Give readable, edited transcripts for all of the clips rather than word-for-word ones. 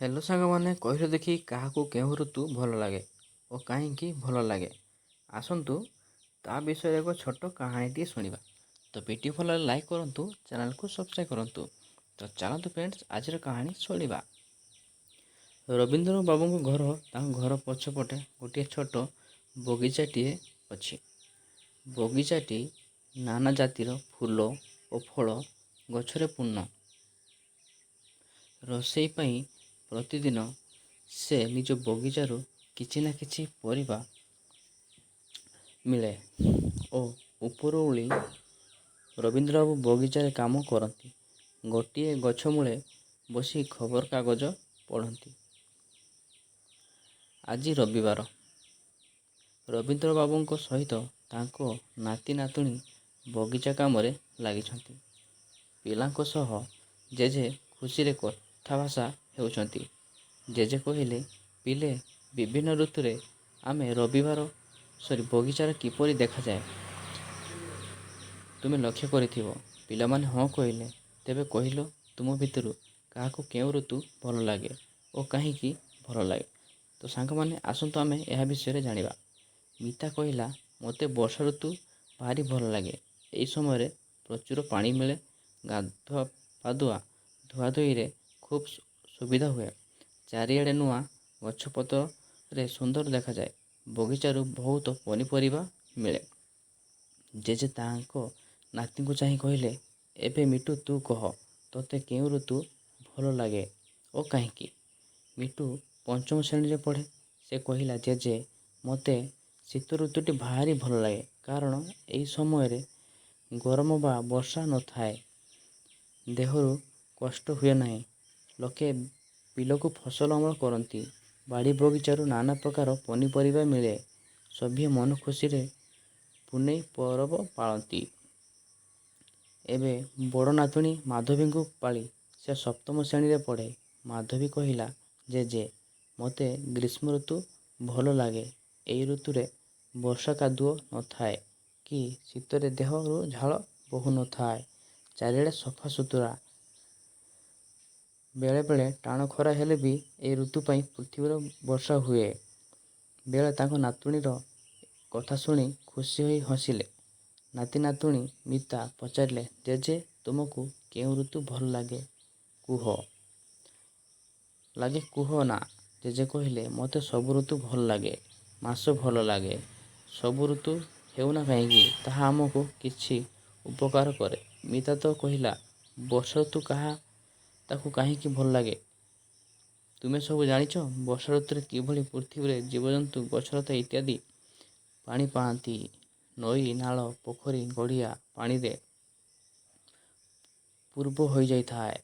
Hello ସାଙ୍ଗମାନେ, କହିଲେ ଦେଖି କାହାକୁ କେଉଁ ଋତୁ ଭଲ ଲାଗେ ଓ କାହିଁକି ଭଲ ଲାଗେ? ଆସନ୍ତୁ ତା ବିଷୟରେ ଏକ ଛୋଟ କାହାଣୀଟିଏ ଶୁଣିବା। ତ ଭିଡ଼ିଓ ଭଲ ଲାଇକ୍ କରନ୍ତୁ, ଚ୍ୟାନେଲକୁ ସବସ୍କ୍ରାଇବ୍ କରନ୍ତୁ। ତ ଚାଲନ୍ତୁ ଫ୍ରେଣ୍ଡସ୍, ଆଜିର କାହାଣୀ ଶୁଣିବା। ରବୀନ୍ଦ୍ର ବାବୁଙ୍କ ଘର, ତାଙ୍କ ଘର ପଛପଟେ ଗୋଟିଏ ଛୋଟ ବଗିଚାଟିଏ ଅଛି। ବଗିଚାଟି ନାନା ଜାତିର ଫୁଲ ଓ ଫଳ ଗଛରେ ପୂର୍ଣ୍ଣ। ରୋଷେଇ ପାଇଁ ପ୍ରତିଦିନ ସେ ନିଜ ବଗିଚାରୁ କିଛି ନା କିଛି ପରିବା ମିଳେ ଓ ଉପରଓଳି ରବୀନ୍ଦ୍ରବାବୁ ବଗିଚାରେ କାମ କରନ୍ତି। ଗୋଟିଏ ଗଛ ମୂଳେ ବସି ଖବରକାଗଜ ପଢ଼ନ୍ତି। ଆଜି ରବିବାର। ରବୀନ୍ଦ୍ରବାବୁଙ୍କ ସହିତ ତାଙ୍କ ନାତି ନାତୁଣୀ ବଗିଚା କାମରେ ଲାଗିଛନ୍ତି। ପିଲାଙ୍କ ସହ ଜେଜେ ଖୁସିରେ କଥାଭାଷା ହେଉଛନ୍ତି। ଜେଜେ କହିଲେ, ପିଲେ, ବିଭିନ୍ନ ଋତୁରେ ଆମେ ବଗିଚାରେ କିପରି ଦେଖାଯାଏ ତୁମେ ଲକ୍ଷ୍ୟ କରିଥିବ। ପିଲାମାନେ ହଁ କହିଲେ। ତେବେ କହିଲ, ତୁମ ଭିତରୁ କାହାକୁ କେଉଁ ଋତୁ ଭଲ ଲାଗେ ଓ କାହିଁକି ଭଲ ଲାଗେ? ତ ସାଙ୍ଗମାନେ, ଆସନ୍ତୁ ଆମେ ଏହା ବିଷୟରେ ଜାଣିବା। ମିତା କହିଲା, ମୋତେ ବର୍ଷା ଋତୁ ଭାରି ଭଲ ଲାଗେ। ଏହି ସମୟରେ ପ୍ରଚୁର ପାଣି ମିଳେ, ଗାଧୁଆ ପାଧୁଆ ଧୁଆଧୋଇରେ ଖୁବ୍ ସୁବିଧା ହୁଏ। ଚାରିଆଡ଼େ ନୂଆ ଗଛପତ୍ରରେ ସୁନ୍ଦର ଦେଖାଯାଏ। ବଗିଚାରୁ ବହୁତ ପନିପରିବା ମିଳେ। ଜେଜେ ତାଙ୍କ ନାତିଙ୍କୁ ଚାହିଁ କହିଲେ, ଏବେ ମିଟୁ ତୁ କହ, ତୋତେ କେଉଁ ଋତୁ ଭଲ ଲାଗେ ଓ କାହିଁକି? ମିଟୁ ପଞ୍ଚମ ଶ୍ରେଣୀରେ ପଢ଼େ। ସେ କହିଲା, ଜେଜେ, ମୋତେ ଶୀତ ଋତୁଟି ଭାରି ଭଲ ଲାଗେ। କାରଣ ଏହି ସମୟରେ ଗରମ ବା ବର୍ଷା ନଥାଏ। ଦେହରୁ କଷ୍ଟ ହୁଏ ନାହିଁ। ଲୋକେ ବିଲକୁ ଫସଲ ଅମଳ କରନ୍ତି। ବାଡ଼ି ବଗିଚାରୁ ନାନା ପ୍ରକାର ପନିପରିବା ମିଳେ। ସଭିଏ ମନ ଖୁସିରେ ପୁନେଇ ପରବ ପାଳନ୍ତି। ଏବେ ବଡ଼ ନାତୁଣୀ ମାଧବୀଙ୍କୁ ପାଳି। ସେ ସପ୍ତମ ଶ୍ରେଣୀରେ ପଢ଼େ। ମାଧବୀ କହିଲା, ଜେଜେ, ମୋତେ ଗ୍ରୀଷ୍ମ ଋତୁ ଭଲ ଲାଗେ। ଏହି ଋତୁରେ ବର୍ଷା କାଦୁଅ ନଥାଏ କି ଶୀତରେ ଦେହରୁ ଝାଳ ବହୁନଥାଏ। ଚାରିଆଡ଼େ ସଫା ସୁତୁରା। ବେଳେବେଳେ ଟାଣ ଖରା ହେଲେ ବି ଏହି ଋତୁ ପାଇଁ ପୃଥିବୀରେ ବର୍ଷା ହୁଏ। ବେଳେ ତାଙ୍କ ନାତୁଣୀର କଥା ଶୁଣି ଖୁସି ହୋଇ ହସିଲେ। ନାତି ନାତୁଣୀ ମିତା ପଚାରିଲେ, ଜେଜେ, ତୁମକୁ କେଉଁ ଋତୁ ଭଲ ଲାଗେ କୁହ ନା? ଜେଜେ କହିଲେ, ମୋତେ ସବୁ ଋତୁ ଭଲ ଲାଗେ। ମାସ ଭଲ ଲାଗେ। ସବୁ ଋତୁ ହେଉନା କାହିଁକି, ତାହା ଆମକୁ କିଛି ଉପକାର କରେ। ମିତା ତ କହିଲା, ବର୍ଷା ଋତୁ ତାକୁ କାହିଁକି ଭଲ ଲାଗେ? ତୁମେ ସବୁ ଜାଣିଛ, ବର୍ଷା ଋତୁରେ କିଭଳି ପୃଥିବୀରେ ଜୀବଜନ୍ତୁ, ଗଛଲତା ଇତ୍ୟାଦି ପାଣି ପାଆନ୍ତି। ନଈ, ନାଳ, ପୋଖରୀ, ଗଡ଼ିଆ ପାଣିରେ ପୂର୍ବ ହୋଇଯାଇଥାଏ।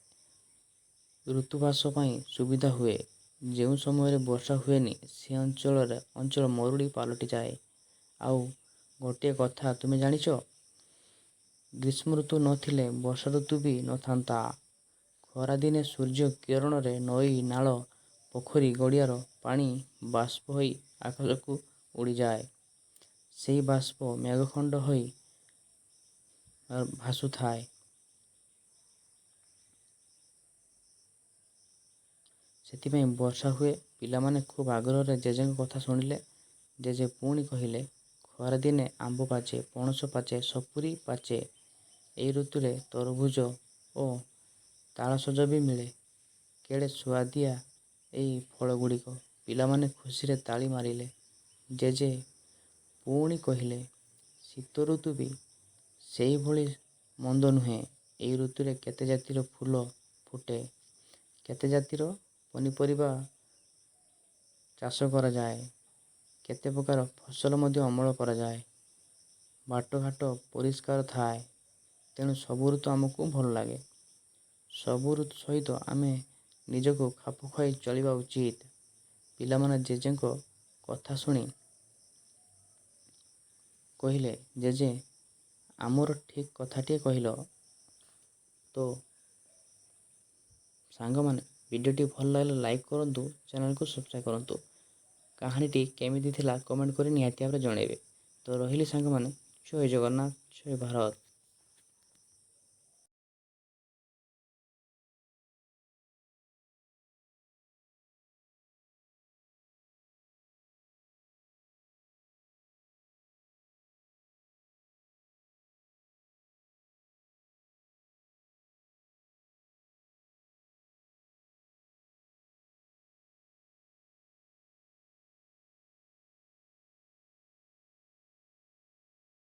ଋତୁବାସ ପାଇଁ ସୁବିଧା ହୁଏ। ଯେଉଁ ସମୟରେ ବର୍ଷା ହୁଏନି, ସେ ଅଞ୍ଚଳ ମରୁଡ଼ି ପାଲଟିଯାଏ। ଆଉ ଗୋଟିଏ କଥା ତୁମେ ଜାଣିଛ, ଗ୍ରୀଷ୍ମ ଋତୁ ନଥିଲେ ବର୍ଷା ଋତୁ ବି ନଥାନ୍ତା। ଖରାଦିନେ ସୂର୍ଯ୍ୟ କିରଣରେ ନଈ, ନାଳ, ପୋଖରୀ, ଗଡ଼ିଆର ପାଣି ବାଷ୍ପ ହୋଇ ଆକାଶକୁ ଉଡ଼ିଯାଏ। ସେହି ବାଷ୍ପ ମେଘଖଣ୍ଡ ହୋଇ ଭାସୁଥାଏ। ସେଥିପାଇଁ ବର୍ଷା ହୁଏ। ପିଲାମାନେ ଖୁବ୍ ଆଗ୍ରହରେ ଜେଜେଙ୍କ କଥା ଶୁଣିଲେ। ଜେଜେ ପୁଣି କହିଲେ, ଖରାଦିନେ ଆମ୍ବ ପାଚେ, ପଣସ ପାଚେ, ସପୁରୀ ପାଚେ। ଏହି ଋତୁରେ ତରଭୁଜ ଓ ତାଳସଜ ବି ମିଳେ। କେଡ଼େ ସୁଆଦିଆ ଏହି ଫଳଗୁଡ଼ିକ। ପିଲାମାନେ ଖୁସିରେ ତାଳି ମାରିଲେ। ଜେଜେ ପୁଣି କହିଲେ, ଶୀତ ଋତୁ ବି ସେହିଭଳି ମନ୍ଦ ନୁହେଁ। ଏହି ଋତୁରେ କେତେ ଜାତିର ଫୁଲ ଫୁଟେ, କେତେ ଜାତିର ପନିପରିବା ଚାଷ କରାଯାଏ, କେତେ ପ୍ରକାର ଫସଲ ମଧ୍ୟ ଅମଳ କରାଯାଏ। ବାଟଘାଟ ପରିଷ୍କାର ଥାଏ। ତେଣୁ ସବୁ ଋତୁ ଆମକୁ ଭଲ ଲାଗେ। ସବୁ ଋତୁ ସହିତ ଆମେ ନିଜକୁ ଖାପ ଖୁଆଇ ଚଳିବା ଉଚିତ। ପିଲାମାନେ ଜେଜେଙ୍କ କଥା ଶୁଣି କହିଲେ, ଜେଜେ, ଆମର ଠିକ୍ କଥାଟିଏ କହିଲ। ତ ସାଙ୍ଗମାନେ, ଭିଡ଼ିଓଟି ଭଲ ଲାଗିଲେ ଲାଇକ୍ କରନ୍ତୁ, ଚ୍ୟାନେଲକୁ ସବସ୍କ୍ରାଇବ୍ କରନ୍ତୁ। କାହାଣୀଟି କେମିତି ଥିଲା କମେଣ୍ଟ କରି ନିହାତି ଭାବରେ ଜଣାଇବେ। ତ ରହିଲି ସାଙ୍ଗମାନେ, ଜୟ ଜଗନ୍ନାଥ, ଜୟ ଭାରତ।